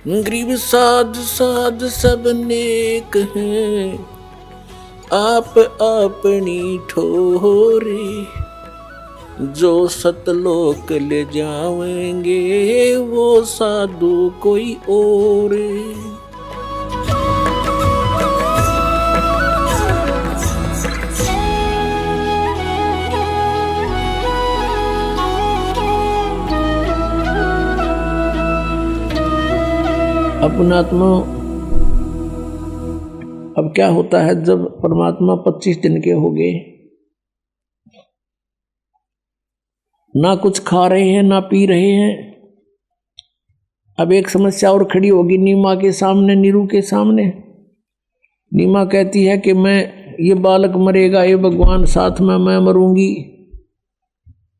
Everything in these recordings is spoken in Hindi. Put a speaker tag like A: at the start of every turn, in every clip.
A: गरीब साध साध सब नेक हैं, आप अपनी ठोरे। जो सतलोक ले जाएंगे वो साधु कोई और। अपनात्मा अब क्या होता है जब परमात्मा 25 दिन के हो गए, ना कुछ खा रहे हैं ना पी रहे हैं। अब एक समस्या और खड़ी होगी नीमा के सामने, नीरू के सामने। नीमा कहती है कि मैं, ये बालक मरेगा, ये भगवान साथ में मैं मरूंगी।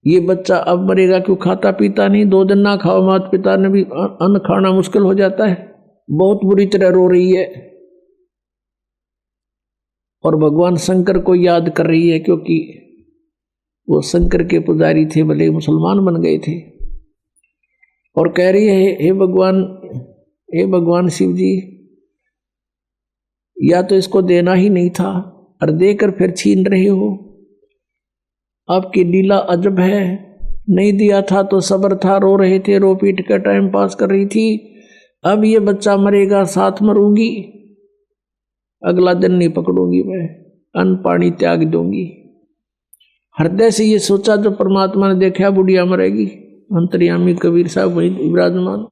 A: ये बच्चा अब मरेगा, क्यों खाता पीता नहीं, 2 दिन ना खाओ, माता पिता ने भी अन्न खाना मुश्किल हो जाता है। बहुत बुरी तरह रो रही है और भगवान शंकर को याद कर रही है, क्योंकि वो शंकर के पुजारी थे, भले मुसलमान बन गए थे। और कह रही है, हे भगवान शिव जी, या तो इसको देना ही नहीं था और देकर फिर छीन रहे हो। आपकी लीला अजब है, नहीं दिया था तो सब्र था, रो रहे थे, रो पीट कर टाइम पास कर रही थी। अब ये बच्चा मरेगा, साथ मरूंगी, अगला दिन नहीं पकड़ूंगी, मैं अन्न पानी त्याग दूंगी। हृदय से ये सोचा जो परमात्मा ने देखा बुढ़िया मरेगी। अंतर्यामी कबीर साहब वहीं विराजमान।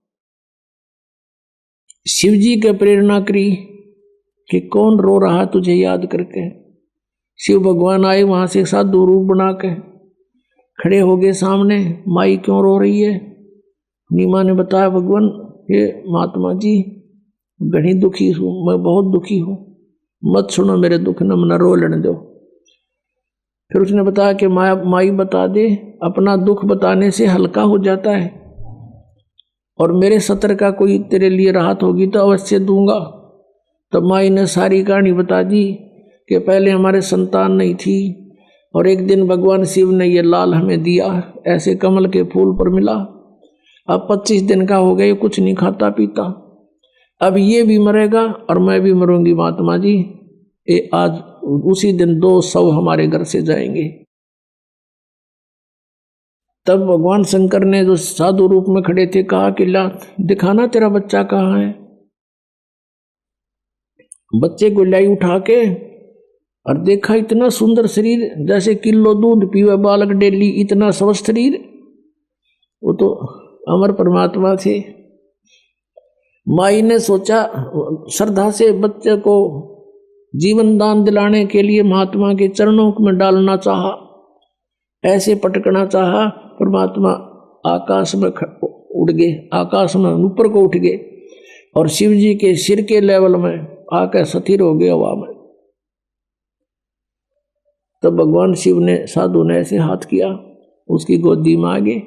A: शिव जी के प्रेरणा करी कि कौन रो रहा तुझे याद करके। शिव भगवान आए वहां से साधु रूप बना के खड़े हो गए सामने। माई क्यों रो रही है? नीमा ने बताया, भगवान ये महात्मा जी घनी दुखी हूँ, मैं बहुत दुखी हूँ, मत सुनो मेरे दुख न, मना रो लेने दो। फिर उसने बताया कि माई बता दे, अपना दुख बताने से हल्का हो जाता है, और मेरे सत्र का कोई तेरे लिए राहत होगी तो अवश्य दूंगा। तब माई ने सारी कहानी बता दी कि पहले हमारे संतान नहीं थी और एक दिन भगवान शिव ने ये लाल हमें दिया, ऐसे कमल के फूल पर मिला। अब 25 दिन का हो गया, कुछ नहीं खाता पीता। अब ये भी मरेगा और मैं भी मरूंगी महात्मा जी। आज उसी दिन 2 शव हमारे घर से जाएंगे। तब भगवान शंकर ने जो साधु रूप में खड़े थे कहा कि ला दिखाना तेरा बच्चा कहाँ है। बच्चे को लाई उठा के और देखा, इतना सुंदर शरीर, जैसे किलो दूध पीवे बालक डेली, इतना स्वस्थ शरीर। वो तो अमर परमात्मा थे। माई ने सोचा, श्रद्धा से बच्चे को जीवन दान दिलाने के लिए महात्मा के चरणों में डालना चाहा, ऐसे पटकना चाहा। परमात्मा आकाश में उड़ गए, आकाश में ऊपर को उठ गए और शिव जी के सिर के लेवल में आकर स्थिर हो गए हवा में। तब भगवान शिव ने, साधु ने ऐसे हाथ किया, उसकी गोदी में आ गए।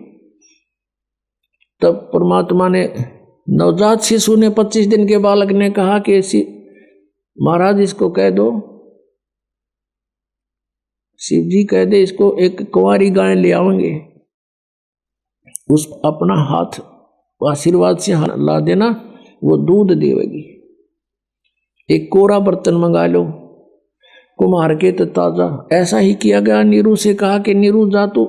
A: तब परमात्मा ने, नवजात शिशु ने, 25 दिन के बालक ने कहा कि महाराज इसको कह दो, शिव जी कह दे इसको एक कुंवारी गाय ले आएंगे, उस अपना हाथ आशीर्वाद से ला देना, वो दूध देगी। एक कोरा बर्तन मंगा लो, कुम्हार के तो ताजा। ऐसा ही किया गया। नीरू से कहा कि नीरू जा तू,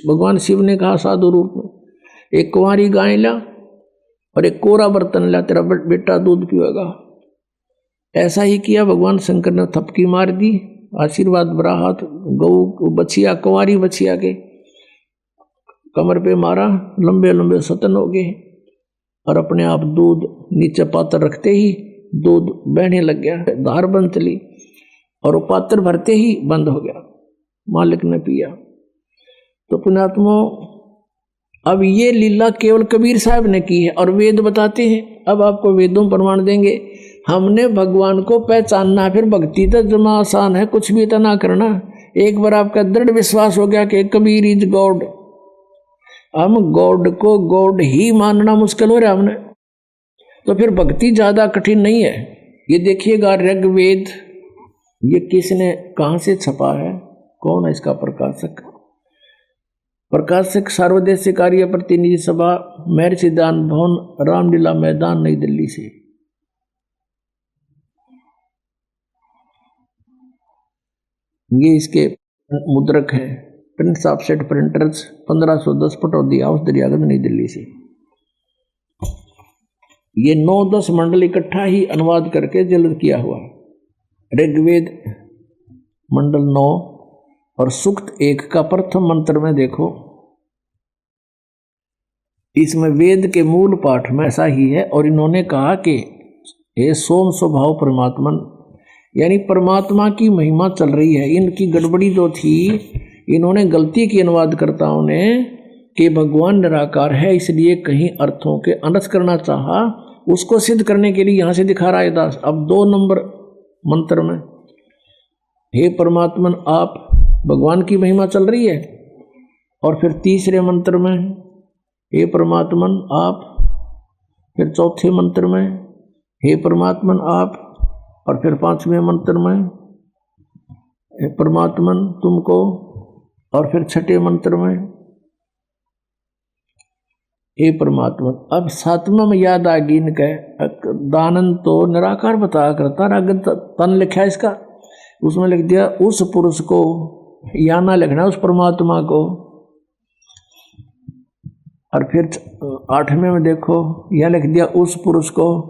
A: भगवान शिव ने कहा साधु रूप में, एक कुंवारी गाय ला और एक कोरा बर्तन ला, तेरा बेटा दूध पिएगा। ऐसा ही किया। भगवान शंकर ने थपकी मार दी, आशीर्वाद भरा हाथ गौ बछिया, कुंवारी बछिया के कमर पे मारा, लंबे लंबे सतन हो गए और अपने आप दूध नीचे पात्र रखते ही दूध बहने लग गया, धार बन चली और वो पात्र भरते ही बंद हो गया। मालिक ने पिया। तो पुण्यात्मा, अब ये लीला केवल कबीर साहब ने की है और वेद बताते हैं। अब आपको वेदों प्रमाण देंगे। हमने भगवान को पहचानना, फिर भक्ति तो जमा आसान है, कुछ भी इतना करना। एक बार आपका दृढ़ विश्वास हो गया कि कबीर इज गॉड, हम गॉड को गॉड ही मानना मुश्किल हो रहा है हमने, तो फिर भक्ति ज्यादा कठिन नहीं है। ये देखिएगा ऋग्वेद, ये किसने कहाँ से छपा है, कौन है इसका प्रकाशक? प्रकाशक सार्वदेशिक कार्य प्रतिनिधि सभा, महर्षि दानंद भवन, रामलीला मैदान, नई दिल्ली से। ये इसके मुद्रक हैं। Prince offset printers, 1510 Pataudi house, Daryaganj, नई दिल्ली से। ये 9-10 मंडल इकट्ठा ही अनुवाद करके जल्द किया हुआ है। ऋग्वेद मंडल 9 और सूक्त 1 का प्रथम मंत्र में देखो, इसमें वेद के मूल पाठ में ऐसा ही है। और इन्होंने कहा कि ये सोम स्वभाव परमात्मन, यानी परमात्मा की महिमा चल रही है। इनकी गड़बड़ी जो थी, इन्होंने गलती की अनुवादकर्ताओं ने कि भगवान निराकार है, इसलिए कहीं अर्थों के अनर्थ करना चाहा। उसको सिद्ध करने के लिए यहां से दिखा रहा है दास। अब 2 नंबर मंत्र में, हे परमात्मन आप, भगवान की महिमा चल रही है। और फिर तीसरे मंत्र में, हे परमात्मन आप। फिर चौथे मंत्र में, हे परमात्मन आप। और फिर 5वें मंत्र में, हे परमात्मन तुमको। और फिर 6ठे मंत्र में, हे परमात्मन। अब 7वां में याद आ गई इनके, दानंद तो निराकार बताया करता, आगे तन लिखा है इसका, उसमें लिख दिया उस पुरुष को, या ना लिखना उस परमात्मा को। और फिर 8वें में देखो, यह लिख दिया उस पुरुष को,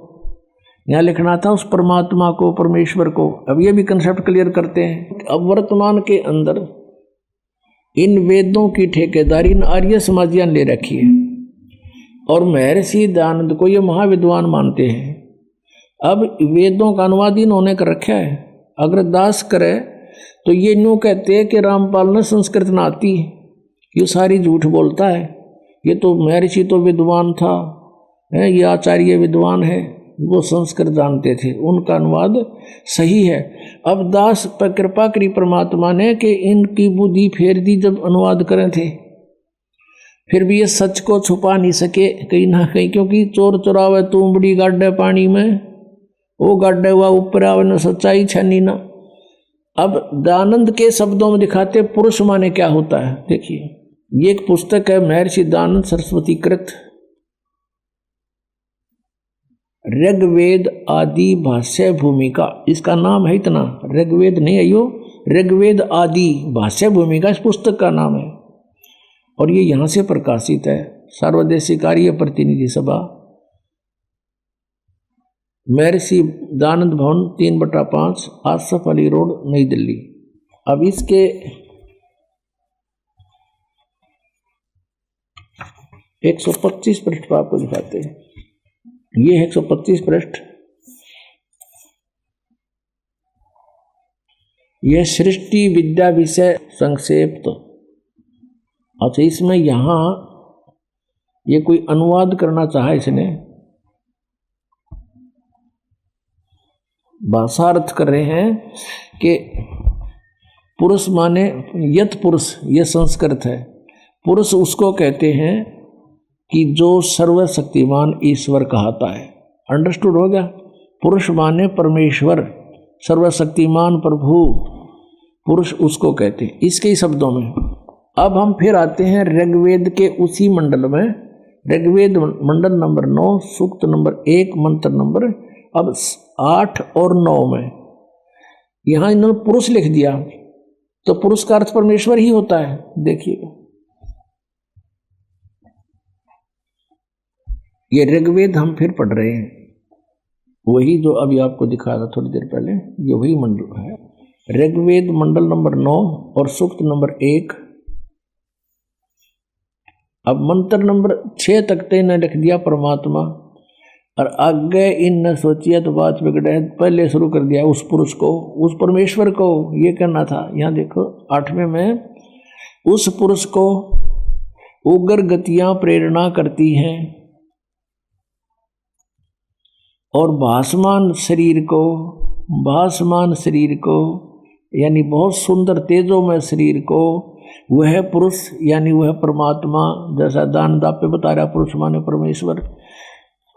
A: यहाँ लिखना था उस परमात्मा को, परमेश्वर को। अब ये भी कंसेप्ट क्लियर करते हैं। अब वर्तमान के अंदर इन वेदों की ठेकेदारी इन आर्य समाजियां ले रखी है और महर्षि दयानंद को ये महाविद्वान मानते हैं। अब वेदों का अनुवाद इन्होंने कर रखा है। अगर दास करे तो ये यूँ कहते हैं कि रामपाल ने संस्कृत ना आती, ये सारी झूठ बोलता है। ये तो महर्षि तो विद्वान था, ये आचार्य विद्वान है, वो संस्कृत जानते थे, उनका अनुवाद सही है। अब दास पर कृपा करी परमात्मा ने कि इनकी बुद्धि फेर दी जब अनुवाद करें थे। फिर भी ये सच को छुपा नहीं सके कहीं ना कहीं, क्योंकि चोर चुरावे तुम बड़ी गाड्डे पानी में, वो गाड्डे हुआ ऊपर आवे न सच्चाई छनी ना। अब दयानंद के शब्दों में दिखाते पुरुष माने क्या होता है। देखिए, ये एक पुस्तक है महर्षि दयानंद सरस्वती कृत ऋग्वेद आदि भाष्य भूमिका, इसका नाम है इतना, ऋग्वेद नहीं है यो, ऋग्वेद आदि भाष्य भूमिका इस पुस्तक का नाम है। और ये यहाँ से प्रकाशित है, सार्वदेशिक कार्य प्रतिनिधि सभा, महर्षि दयानंद भवन 3/5, आसफ अली रोड, नई दिल्ली। अब इसके 125 पृष्ठ पर आपको दिखाते हैं। ये 125 पृष्ठ, यह सृष्टि विद्या विषय संक्षेप। अच्छा, इसमें यहाँ ये कोई अनुवाद करना चाहा इसने, भाषार्थ कर रहे हैं कि पुरुष माने यत पुरुष, ये संस्कृत है। पुरुष उसको कहते हैं कि जो सर्वशक्तिमान ईश्वर कहता है। अंडरस्टूड हो गया? पुरुष माने परमेश्वर, सर्वशक्तिमान प्रभु, पुरुष उसको कहते हैं इसके ही शब्दों में। अब हम फिर आते हैं ऋग्वेद के उसी मंडल में, ऋग्वेद मंडल नंबर 9, सूक्त नंबर 1, मंत्र नंबर अब 8 और 9 में यहाँ इन्होंने पुरुष लिख दिया, तो पुरुष का अर्थ परमेश्वर ही होता है। देखिएगा, ये ऋग्वेद हम फिर पढ़ रहे हैं, वही जो अभी आपको दिखाया था थोड़ी देर पहले, ये वही मंडल है। ऋग्वेद मंडल नंबर 9 और सूक्त नंबर 1। अब मंत्र नंबर 6 तक तो इन्हें लिख दिया परमात्मा, और आगे इन सोचिए तो बात बिगड़े, पहले शुरू कर दिया उस पुरुष को, उस परमेश्वर को ये करना था। यहाँ देखो 8वें में, उस पुरुष को उग्र गतियां प्रेरणा करती हैं और भासमान शरीर को यानी बहुत सुंदर तेजोमय शरीर को वह पुरुष यानी वह परमात्मा, जैसा दानंद पे बता रहा पुरुष माने परमेश्वर,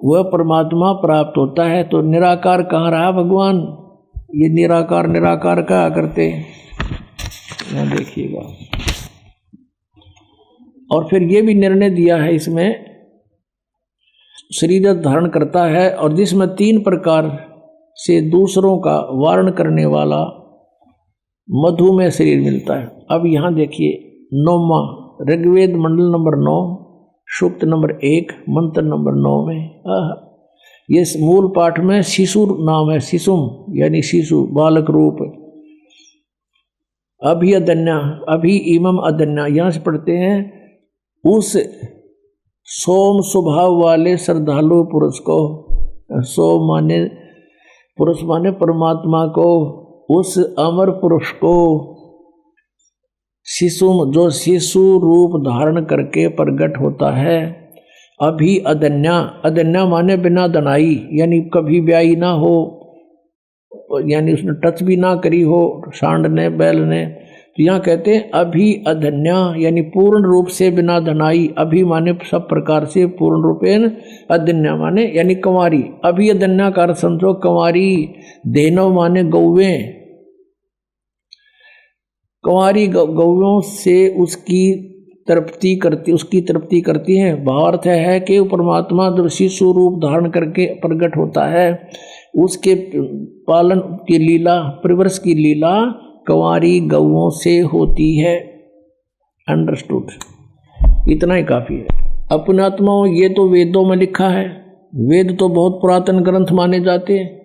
A: वह परमात्मा प्राप्त होता है। तो निराकार कहाँ रहा भगवान, ये निराकार कहा करते। यहाँ देखिएगा, और फिर ये भी निर्णय दिया है इसमें, शरीर धारण करता है और जिसमें 3 प्रकार से दूसरों का वारण करने वाला मधुमेह शरीर मिलता है। अब यहाँ देखिए 9वां ऋग्वेद मंडल नंबर 9 सूक्त नंबर 1 मंत्र नंबर 9 में ये मूल पाठ में शिशु नाम है, शिशुम यानी शिशु बालक रूप। अभी अदन्या, अभी इमम अदन्या, यहाँ से पढ़ते हैं उस सोम स्वभाव वाले श्रद्धालु पुरुष को, सोम माने पुरुष माने परमात्मा को, उस अमर पुरुष को, शिशुम जो शिशु रूप धारण करके प्रकट होता है। अभी अदन्या, अदन्या माने बिना दनाई, यानी कभी ब्याई ना हो, यानी उसने टच भी ना करी हो सांड ने बैल ने, तो यहाँ कहते हैं अभी अधन्या यानी पूर्ण रूप से बिना धनाई। अभी माने सब प्रकार से पूर्ण रूपेण, अधन्या माने यानी कंवारी। अभी अधन्या का अर्थ समझो कंवारी। देनव माने गौवें, कंवारी गौयों से उसकी तृप्ति करती हैं। भावार्थ है कि परमात्मा जब शिशु रूप धारण करके प्रकट होता है, उसके पालन की लीला, परिवर्ष की लीला कंवारी गौओं से होती है। अंडरस्टूड, इतना ही काफी है। अपनात्माओं, ये तो वेदों में लिखा है, वेद तो बहुत पुरातन ग्रंथ माने जाते हैं,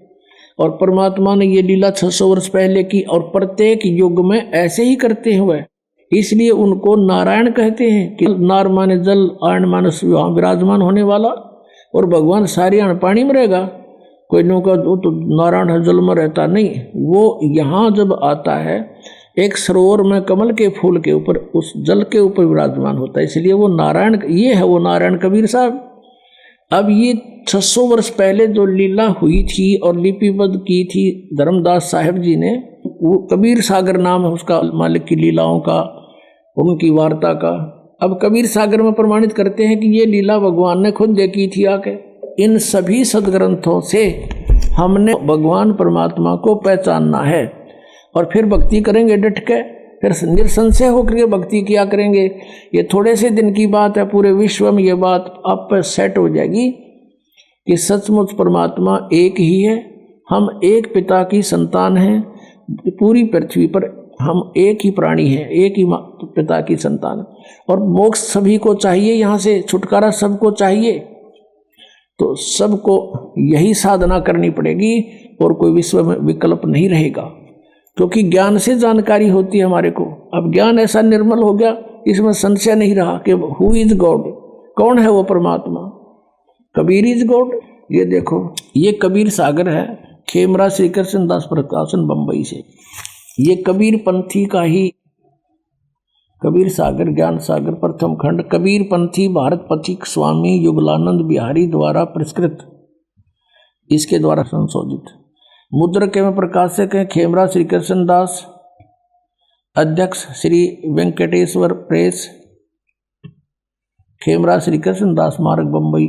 A: और परमात्मा ने ये लीला 600 वर्ष पहले की, और प्रत्येक युग में ऐसे ही करते हुए, इसलिए उनको नारायण कहते हैं कि नार माने जल, आयन माने वहाँ विराजमान होने वाला, और भगवान सारी अन्न पानी में रहेगा। कोई नो का वो तो नारायण है जल में रहता, नहीं, वो यहाँ जब आता है एक सरोवर में कमल के फूल के ऊपर, उस जल के ऊपर विराजमान होता है, इसलिए वो नारायण, ये है वो नारायण कबीर साहब। अब ये 600 वर्ष पहले जो लीला हुई थी और लिपिबद्ध की थी धर्मदास साहिब जी ने, वो कबीर सागर नाम है उसका, मालिक की लीलाओं का, उनकी वार्ता का। अब कबीर सागर में प्रमाणित करते हैं कि ये लीला भगवान ने खुद देखी थी आके। इन सभी सदग्रंथों से हमने भगवान परमात्मा को पहचानना है, और फिर भक्ति करेंगे डट के, फिर निसंशय होकर के भक्ति किया करेंगे। ये थोड़े से दिन की बात है, पूरे विश्व में ये बात आप पर सेट हो जाएगी कि सचमुच परमात्मा एक ही है, हम एक पिता की संतान हैं, पूरी पृथ्वी पर हम एक ही प्राणी हैं, एक ही पिता की संतान, और मोक्ष सभी को चाहिए, यहाँ से छुटकारा सबको चाहिए, तो सबको यही साधना करनी पड़ेगी, और कोई विश्व में विकल्प नहीं रहेगा, क्योंकि ज्ञान से जानकारी होती है हमारे को। अब ज्ञान ऐसा निर्मल हो गया, इसमें संशय नहीं रहा कि हु इज गॉड, कौन है वो परमात्मा, कबीर इज गॉड। ये देखो, ये कबीर सागर है, खेमरा श्री कृष्ण दास प्रकाशन बंबई से, ये कबीर पंथी का ही कबीर सागर ज्ञान सागर प्रथम खंड, कबीर पंथी भारत पथिक स्वामी युगलानंद बिहारी द्वारा पुरस्कृत, इसके द्वारा संशोधित। मुद्रक में प्रकाशक हैं खेमरा श्री कृष्ण दास, अध्यक्ष श्री वेंकटेश्वर प्रेस, खेमरा श्री कृष्ण दास मार्ग बंबई।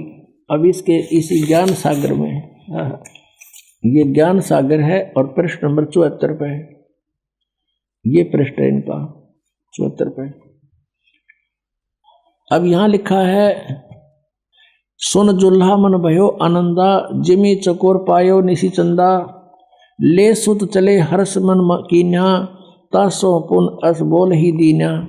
A: अब इसके इसी ज्ञान सागर में, ये ज्ञान सागर है और पृष्ठ नंबर 74 पे है, ये पृष्ठ है इनका 74 पे। अब यहाँ लिखा है, सुन जुल्हा मन भयो आनंदा, जिमी चकोर पायो निशी चंदा, ले सुत चले हर्ष मन कीन्या, तासो पुन अस बोल ही दीन्या।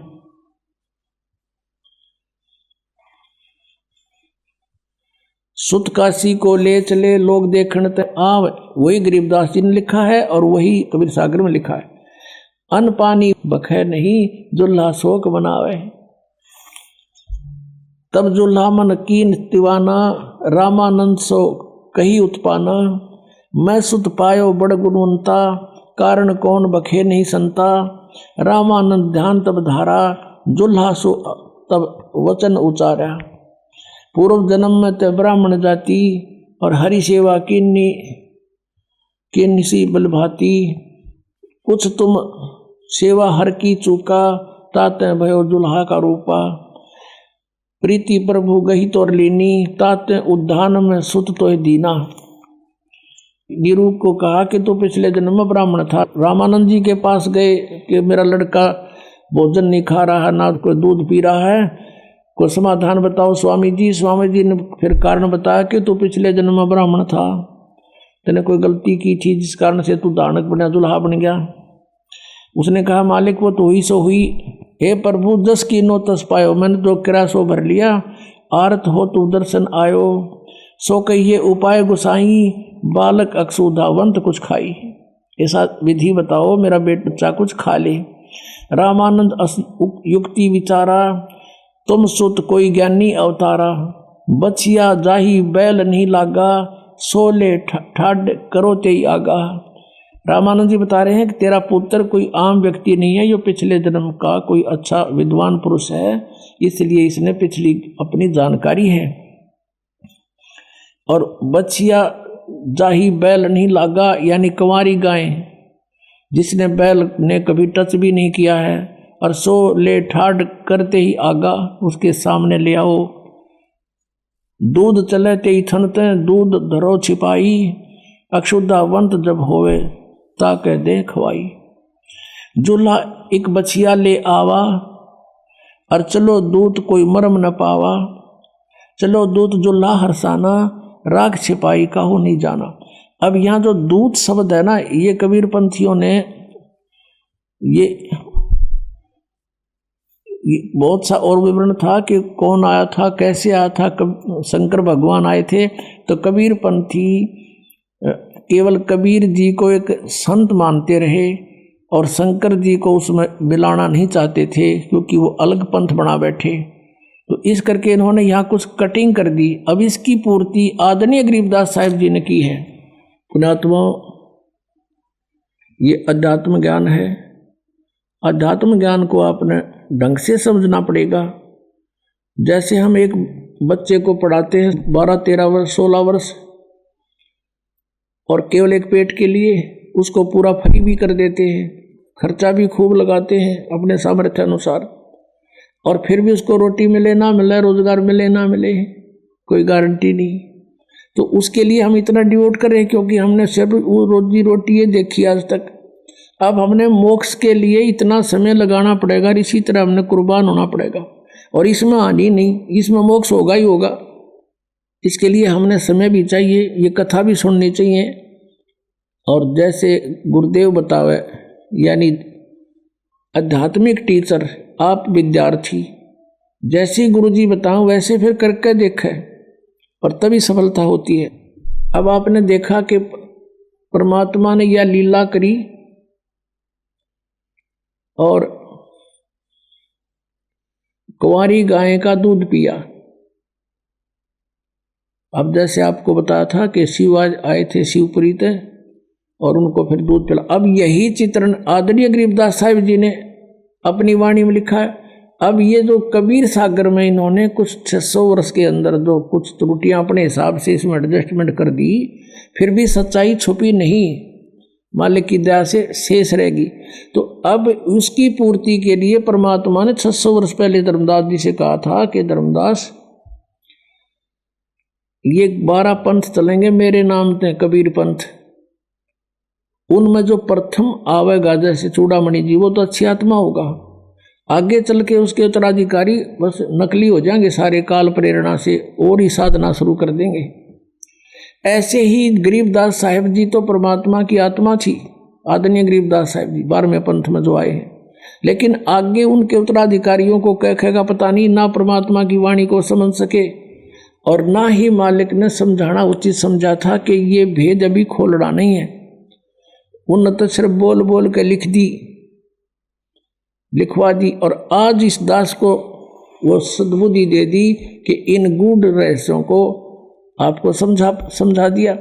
A: सुत काशी को ले चले लोग देखण ते आव, वही गरीबदास जी ने लिखा है और वही कबीर सागर में लिखा है। अन्न पानी बखे नहीं, जुल्हा शोक बनावे, तब जुल्हा मन कीन तिवाना, रामानंद सो कही उत्पाना, मैं सुत पायो बड़ गुणवंता, कारण कौन बखे नहीं संता, रामानंद ध्यान तब धारा, जुल्हा सो तब वचन उचारा, पूर्व जन्म में ते ब्राह्मण जाति, और हरि सेवा किन्नी सी बलभाती, कुछ तुम सेवा हर की चूका, ताते भयो जुल्हा का रूपा, प्रीति प्रभु गही तोर लीनी, ताते उद्धान में सुत तो दीना। निरूप को कहा कि तो पिछले जन्म में ब्राह्मण था, रामानंद जी के पास गए कि मेरा लड़का भोजन नहीं खा रहा, ना कोई दूध पी रहा है, को समाधान बताओ स्वामी जी। स्वामी जी ने फिर कारण बताया कि तू पिछले जन्म में ब्राह्मण था, तेने कोई गलती की थी जिस कारण से तू दानक बना, दुल्हा बन गया। उसने कहा मालिक वो तो हुई सो हुई, हे प्रभु 10 की नो 10 पायो, मैंने तो किरा सो भर लिया, आरत हो तू दर्शन आयो, सो कहिए उपाय गुसाई, बालक अक्षुधावंत कुछ खाई। ऐसा विधि बताओ मेरा बच्चा कुछ खा ले। रामानंद युक्ति विचारा, तुम सुत कोई ज्ञानी अवतारा, बचिया जाही बैल नहीं लागा, सोले ठाड करो ते आगा। रामानंद जी बता रहे हैं कि तेरा पुत्र कोई आम व्यक्ति नहीं है, जो पिछले जन्म का कोई अच्छा विद्वान पुरुष है, इसलिए इसने पिछली अपनी जानकारी है। और बचिया जाही बैल नहीं लागा, यानी कुंवारी गाय जिसने बैल ने कभी टच भी नहीं किया है, और सो ले ठाड करते ही आगा, उसके सामने ले आओ। दूध चले ते थनते, दूध धरो छिपाई, अक्षुधावंत जब होवे ताके दे खवाई। जुल्हा एक बछिया ले आवा, और चलो दूत कोई मरम न पावा, चलो दूत जुल्हा हरसाना, राग छिपाई काहू नहीं जाना। अब यहाँ जो दूत शब्द है ना, ये कबीर पंथियों ने ये बहुत सा और विवरण था कि कौन आया था, कैसे आया था, शंकर भगवान आए थे। तो कबीर पंथी केवल कबीर जी को एक संत मानते रहे और शंकर जी को उसमें मिलाना नहीं चाहते थे, क्योंकि वो अलग पंथ बना बैठे। तो इस करके इन्होंने यहाँ कुछ कटिंग कर दी। अब इसकी पूर्ति आदरणीय गरीबदास साहिब जी ने की है। पुण्यात्मा, ये अध्यात्म ज्ञान है। अध्यात्म ज्ञान को आपने ढंग से समझना पड़ेगा। जैसे हम एक बच्चे को पढ़ाते हैं 12, 13 वर्ष, 16 वर्ष, और केवल एक पेट के लिए उसको पूरा फ्री भी कर देते हैं, खर्चा भी खूब लगाते हैं अपने सामर्थ्य अनुसार, और फिर भी उसको रोटी मिले ना मिले, रोजगार मिले ना मिले, कोई गारंटी नहीं। तो उसके लिए हम इतना डिवोट करें, क्योंकि हमने सिर्फ वो रोजी रोटी ये देखी आज तक। अब हमने मोक्ष के लिए इतना समय लगाना पड़ेगा, इसी तरह हमने कुर्बान होना पड़ेगा, और इसमें हानि नहीं, इसमें मोक्ष होगा ही होगा। इसके लिए हमने समय भी चाहिए, ये कथा भी सुननी चाहिए। और जैसे गुरुदेव बतावे, यानी आध्यात्मिक टीचर, आप विद्यार्थी, जैसे गुरुजी बताओ वैसे फिर करके देखे, और तभी सफलता होती है। अब आपने देखा कि परमात्मा ने यह लीला करी और कुंवारी गाय का दूध पिया। अब जैसे आपको बताया था कि शिव आज आए थे शिवपुरी थे, और उनको फिर दूध पिला। अब यही चित्रण आदरणीय गरीबदास साहिब जी ने अपनी वाणी में लिखा है। अब ये जो कबीर सागर में इन्होंने कुछ 600 वर्ष के अंदर जो कुछ त्रुटियां अपने हिसाब से इसमें एडजस्टमेंट कर दी, फिर भी सच्चाई छुपी नहीं, मालिक की दया से शेष रहेगी। तो अब उसकी पूर्ति के लिए परमात्मा ने 600 वर्ष पहले धर्मदास जी से कहा था कि धर्मदास, ये 12 पंथ चलेंगे मेरे नाम से, कबीर पंथ, उनमें जो प्रथम आवेगा जैसे चूड़ामणि जी, वो तो अच्छी आत्मा होगा। आगे चल के उसके उत्तराधिकारी बस नकली हो जाएंगे सारे, काल प्रेरणा से और ही साधना शुरू कर देंगे। ऐसे ही गरीबदास साहिब जी तो परमात्मा की आत्मा थी, आदरणीय गरीबदास साहिब जी 12वें पंथ में जो आए हैं, लेकिन आगे उनके उत्तराधिकारियों को कहेगा पता नहीं, ना परमात्मा की वाणी को समझ सके, और ना ही मालिक ने समझाना उचित समझा था कि ये भेद अभी खोलना नहीं है। उन्होंने तो सिर्फ बोल बोल के लिखवा दी, और आज इस दास को वो सद्बुद्धि दे दी कि इन गूढ़ रहस्यों को आपको समझा दिया।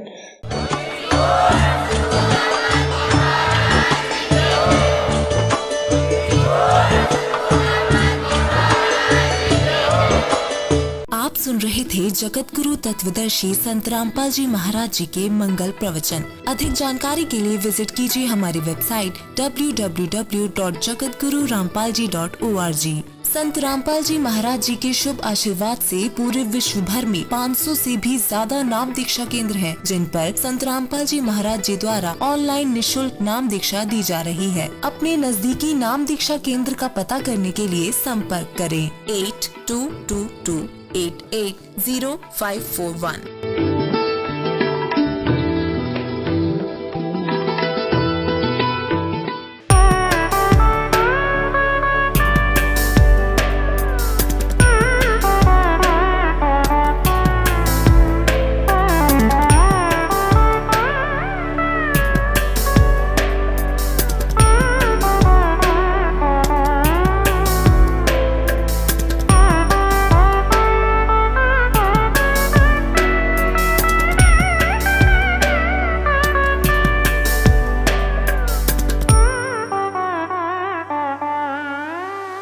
B: आप सुन रहे थे जगत गुरु तत्वदर्शी संत रामपाल जी महाराज जी के मंगल प्रवचन। अधिक जानकारी के लिए विजिट कीजिए हमारी वेबसाइट www.jagatgururampalji.org। संत रामपाल जी महाराज जी के शुभ आशीर्वाद से पूरे विश्व भर में 500 से भी ज्यादा नाम दीक्षा केंद्र हैं, जिन पर संत रामपाल जी महाराज जी द्वारा ऑनलाइन निशुल्क नाम दीक्षा दी जा रही है। अपने नजदीकी नाम दीक्षा केंद्र का पता करने के लिए संपर्क करें 8222880541।